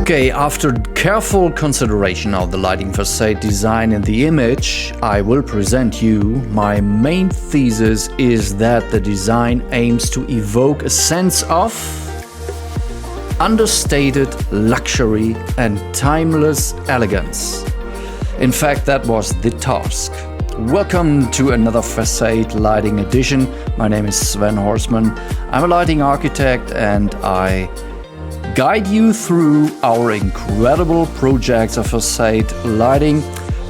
Okay, after careful consideration of the lighting facade design in the image, I will present you my main thesis is that the design aims to evoke a sense of understated luxury and timeless elegance. In fact, that was the task. Welcome to another Facade Lighting Edition. My name is Sven Horstman. I'm a lighting architect and I guide you through our incredible projects of facade lighting.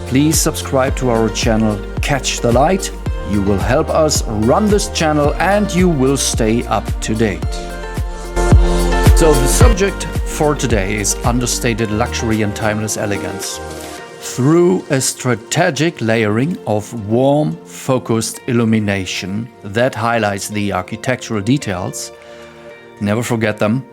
Please subscribe to our channel Catch the Light. You will help us run this channel and you will stay up to date. So the subject for today is understated luxury and timeless elegance. Through a strategic layering of warm, focused illumination that highlights the architectural details, never forget them,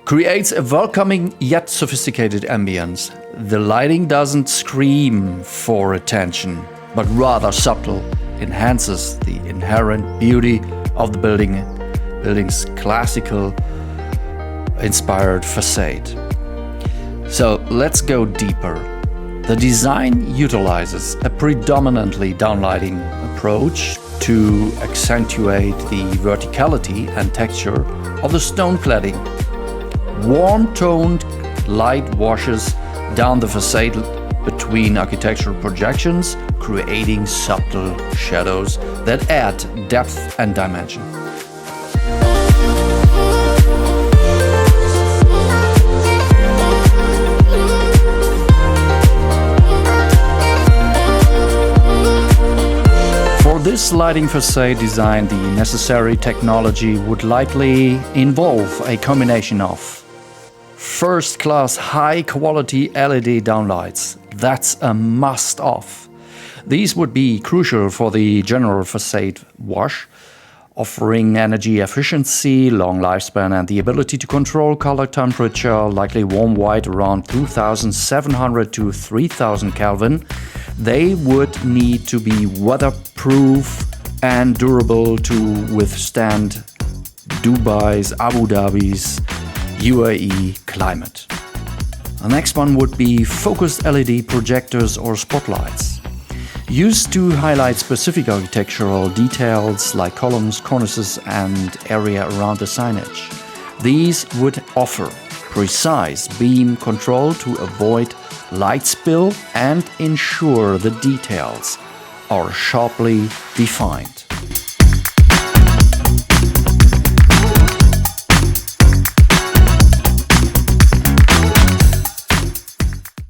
creates a welcoming yet sophisticated ambience. The lighting doesn't scream for attention, but rather subtle, enhances the inherent beauty of the building's classical inspired facade. So let's go deeper. The design utilizes a predominantly downlighting approach to accentuate the verticality and texture of the stone cladding. Warm-toned light washes down the facade between architectural projections, creating subtle shadows that add depth and dimension. For this lighting facade design, the necessary technology would likely involve a combination of first-class, high-quality LED downlights. That's a must-off. These would be crucial for the general facade wash, offering energy efficiency, long lifespan, and the ability to control color temperature, likely warm white around 2700 to 3000 Kelvin. They would need to be weatherproof and durable to withstand Dubai's, Abu Dhabi's, UAE climate. The next one would be focused LED projectors or spotlights, used to highlight specific architectural details like columns, cornices, and area around the signage. These would offer precise beam control to avoid light spill and ensure the details are sharply defined.